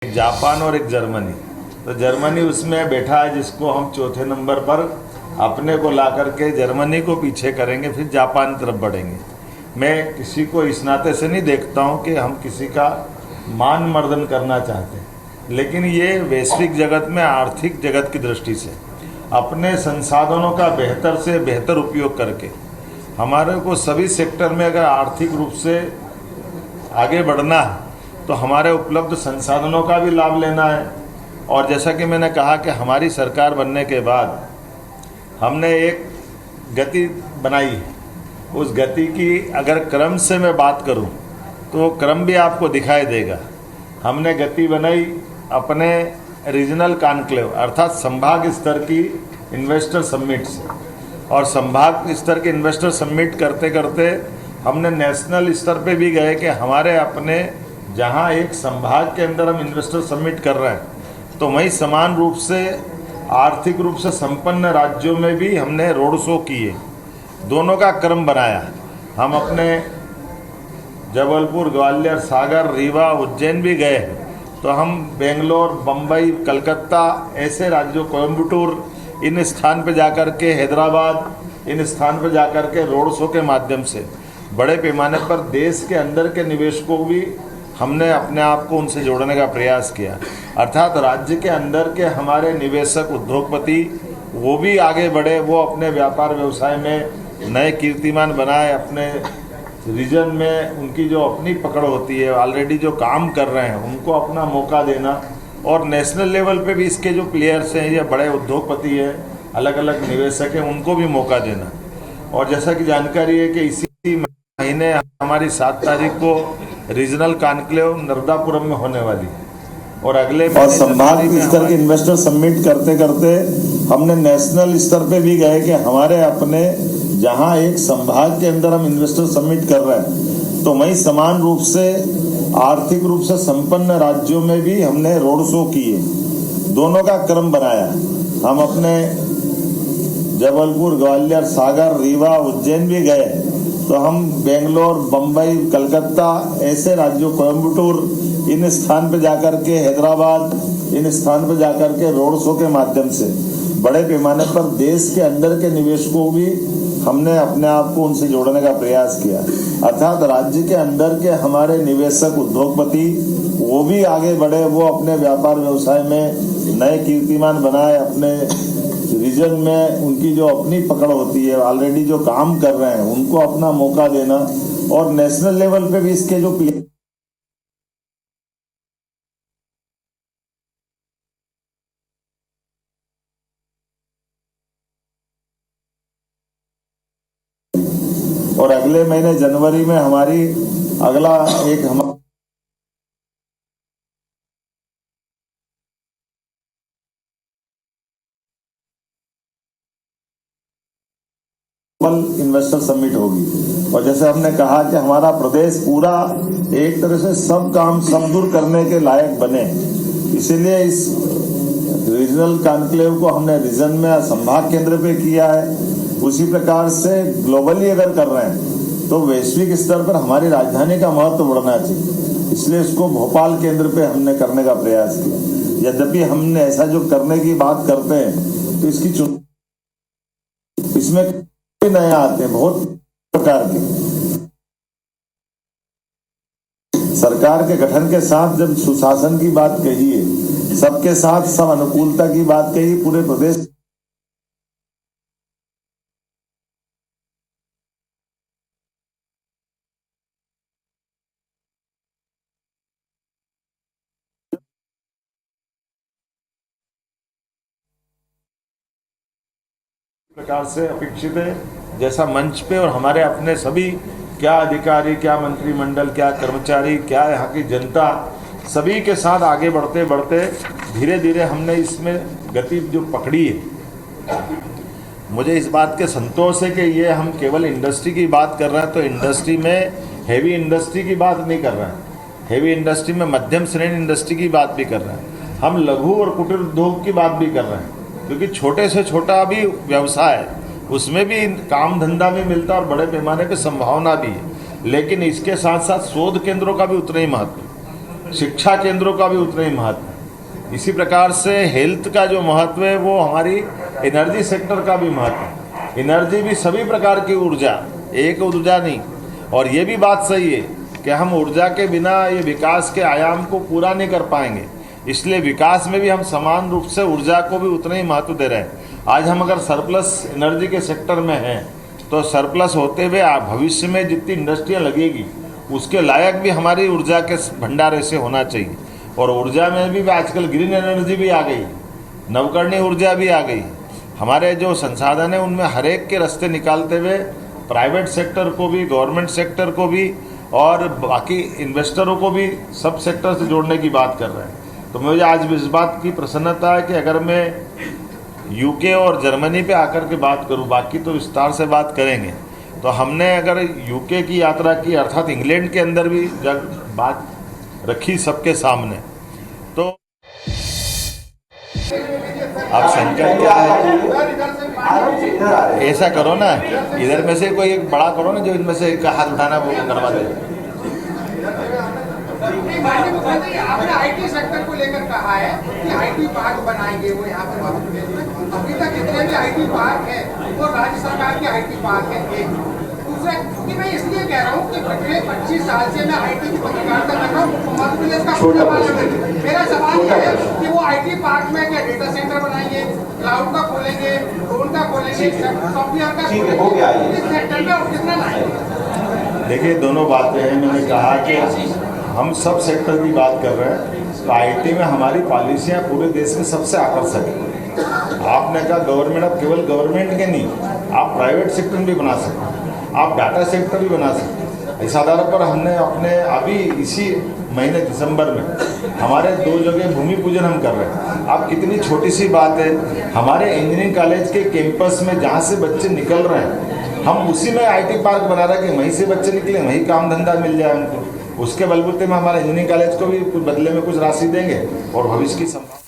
एक जापान और एक जर्मनी। तो जर्मनी उसमें बैठा है जिसको हम चौथे नंबर पर अपने को ला करके जर्मनी को पीछे करेंगे, फिर जापान तरफ बढ़ेंगे। मैं किसी को इस नाते से नहीं देखता हूँ कि हम किसी का मान मर्दन करना चाहते हैं, लेकिन ये वैश्विक जगत में आर्थिक जगत की दृष्टि से अपने संसाधनों का बेहतर से बेहतर उपयोग करके हमारे को सभी सेक्टर में अगर आर्थिक रूप से आगे बढ़ना है तो हमारे उपलब्ध संसाधनों का भी लाभ लेना है। और जैसा कि मैंने कहा कि हमारी सरकार बनने के बाद हमने एक गति बनाई है। उस गति की अगर क्रम से मैं बात करूं तो क्रम भी आपको दिखाई देगा। हमने गति बनाई अपने रीजनल कॉन्क्लेव अर्थात संभाग स्तर की इन्वेस्टर समिट से, और संभाग स्तर के इन्वेस्टर समिट करते करते हमने नेशनल स्तर पे भी गए कि हमारे अपने जहां एक संभाग के अंदर हम इन्वेस्टर समिट कर रहे हैं तो वहीं समान रूप से आर्थिक रूप से संपन्न राज्यों में भी हमने रोड शो किए, दोनों का क्रम बनाया। हम अपने जबलपुर, ग्वालियर, सागर, रीवा, उज्जैन भी गए, तो हम बेंगलोर, बम्बई, कलकत्ता ऐसे राज्यों, कोयम्बटूर, इन स्थान पर जाकर के, हैदराबाद, इन स्थान पर जाकर के रोड शो के माध्यम से बड़े पैमाने पर देश के अंदर के निवेशकों को भी हमने अपने आप को उनसे जोड़ने का प्रयास किया। अर्थात राज्य के अंदर के हमारे निवेशक, उद्योगपति वो भी आगे बढ़े, वो अपने व्यापार व्यवसाय में नए कीर्तिमान बनाए, अपने रीजन में उनकी जो अपनी पकड़ होती है, ऑलरेडी जो काम कर रहे हैं उनको अपना मौका देना, और नेशनल लेवल पे भी इसके जो प्लेयर्स हैं, ये बड़े उद्योगपति हैं, अलग अलग निवेशक हैं, उनको भी मौका देना। और जैसा कि जानकारी है कि इसी महीने हमारी 7 तारीख को रीजनल कॉन्क्लेव नर्मदापुरम में होने वाली है, और अगले और संभाग स्तर के इन्वेस्टर समिट करते करते हमने नेशनल स्तर पे भी गए कि हमारे अपने जहां एक संभाग के अंदर हम इन्वेस्टर समिट कर रहे हैं तो वहीं समान रूप से आर्थिक रूप से संपन्न राज्यों में भी हमने रोड शो किए, दोनों का क्रम बनाया। हम अपने जबलपुर, ग्वालियर, सागर, रीवा, उज्जैन भी गए, तो हम बेंगलोर, बम्बई, कलकत्ता ऐसे राज्यों, कोयम्बटूर, इन स्थान पर जाकर के, हैदराबाद, इन स्थान पर जाकर के रोड शो के माध्यम से बड़े पैमाने पर देश के अंदर के निवेशकों को भी हमने अपने आप को उनसे जोड़ने का प्रयास किया। अर्थात राज्य के अंदर के हमारे निवेशक, उद्योगपति वो भी आगे बढ़े, वो अपने व्यापार व्यवसाय में नए कीर्तिमान बनाए, अपने रीजन में उनकी जो अपनी पकड़ होती है, ऑलरेडी जो काम कर रहे हैं उनको अपना मौका देना, और नेशनल लेवल पे भी इसके जो और अगले महीने जनवरी में हमारी अगला एक इन्वेस्टर समिट होगी। और जैसे हमने कहा कि हमारा प्रदेश पूरा एक तरह से सब काम सब दूर करने के लायक बने, इसीलिए इस रीजनल कॉन्क्लेव को हमने रीजन में संभाग केंद्र पे किया है। उसी प्रकार से ग्लोबली अगर कर रहे हैं तो वैश्विक स्तर पर हमारी राजधानी का महत्व बढ़ना चाहिए, इसलिए इसको भोपाल केंद्र पे हमने करने का प्रयास किया। यद्यपि हमने ऐसा जो करने की बात करते हैं तो इसमें नए आते हैं बहुत प्रकार के। सरकार के गठन के साथ जब सुशासन की बात कही है, सबके साथ सब अनुकूलता की बात कही, पूरे प्रदेश प्रकार से अपेक्षित है। जैसा मंच पे और हमारे अपने सभी क्या अधिकारी, क्या मंत्रिमंडल, क्या कर्मचारी, क्या यहाँ की जनता, सभी के साथ आगे बढ़ते बढ़ते धीरे धीरे हमने इसमें गति जो पकड़ी है। मुझे इस बात के संतोष है कि ये हम केवल इंडस्ट्री की बात कर रहे हैं तो इंडस्ट्री में हैवी इंडस्ट्री की बात नहीं कर रहे हैं, हैवी इंडस्ट्री में मध्यम श्रेणी इंडस्ट्री की बात भी कर रहे हैं, हम लघु और कुटीर उद्योग की बात भी कर रहे हैं, क्योंकि छोटे से छोटा भी व्यवसाय है, उसमें भी काम धंधा भी मिलता है और बड़े पैमाने पे संभावना भी है। लेकिन इसके साथ साथ शोध केंद्रों का भी उतना ही महत्व है। शिक्षा केंद्रों का भी उतना ही महत्व है। इसी प्रकार से हेल्थ का जो महत्व है वो हमारी एनर्जी सेक्टर का भी महत्व है। एनर्जी भी सभी प्रकार की ऊर्जा, एक ऊर्जा नहीं। और ये भी बात सही है कि हम ऊर्जा के बिना ये विकास के आयाम को पूरा नहीं कर पाएंगे। इसलिए विकास में भी हम समान रूप से ऊर्जा को भी उतना ही महत्व दे रहे हैं। आज हम अगर सरप्लस एनर्जी के सेक्टर में हैं तो सरप्लस होते हुए भविष्य में जितनी इंडस्ट्रियाँ लगेगी उसके लायक भी हमारी ऊर्जा के भंडार ऐसे होना चाहिए। और ऊर्जा में भी आजकल ग्रीन एनर्जी भी आ गई, नवकरणीय ऊर्जा भी आ गई। हमारे जो संसाधन है उनमें हर एक के रास्ते निकालते हुए प्राइवेट सेक्टर को भी, गवर्नमेंट सेक्टर को भी और बाकी इन्वेस्टरों को भी सब सेक्टर से जोड़ने की बात कर रहे हैं। तो मुझे आज इस बात की प्रसन्नता है कि अगर मैं यूके और जर्मनी पे आकर के बात करूं, बाकी तो विस्तार से बात करेंगे, तो हमने अगर यूके की यात्रा की अर्थात इंग्लैंड के अंदर भी जब बात रखी सबके सामने, तो अब संकट क्या है, ऐसा करो ना, इधर में से कोई एक बड़ा करो ना जो इनमें से एक का हाथ उठाना वो करवा दे। आपने आईटी सेक्टर को लेकर कहा है कि आईटी पार्क बनाएंगे वो यहाँ पर मध्य प्रदेश में। अभी तक जितने भी आईटी पार्क है वो राज्य सरकार के आईटी पार्क है। एक दूसरा कि मैं इसलिए कह रहा हूँ कि पिछले 25 साल से मैं आईटी की पत्रकारिता कर रहा हूँ, मध्य प्रदेश का छोटा पार्लियामेंट। मेरा सवाल यह है कि वो आईटी पार्क में क्या डेटा सेंटर बनाएंगे, क्लाउड का खोलेंगे, ड्रोन का खोलेंगे, सॉफ्टवेयर का खोलेंगे, इस सेक्टर में और कितना लाएंगे? देखिए दोनों बातें हैं। मैंने कहा कि हम सब सेक्टर की बात कर रहे हैं, तो आईटी में हमारी पॉलिसियां पूरे देश में सबसे आकर्षक है। आपने कहा गवर्नमेंट, अब केवल गवर्नमेंट के नहीं, आप प्राइवेट सेक्टर भी बना सकते हैं, आप डाटा सेक्टर भी बना सकते हैं। इस आधार पर हमने अपने अभी इसी महीने दिसंबर में हमारे 2 जगह भूमि पूजन हम कर रहे हैं। आप कितनी छोटी सी बात है, हमारे इंजीनियरिंग कॉलेज के कैंपस में जहाँ से बच्चे निकल रहे हैं हम उसी में आईटी पार्क बना रहे हैं कि वहीं से बच्चे निकले, वहीं काम धंधा मिल जाए उनको। उसके बलबूते में हमारे इंजीनियरिंग कॉलेज को भी बदले में कुछ राशि देंगे और भविष्य की संभावना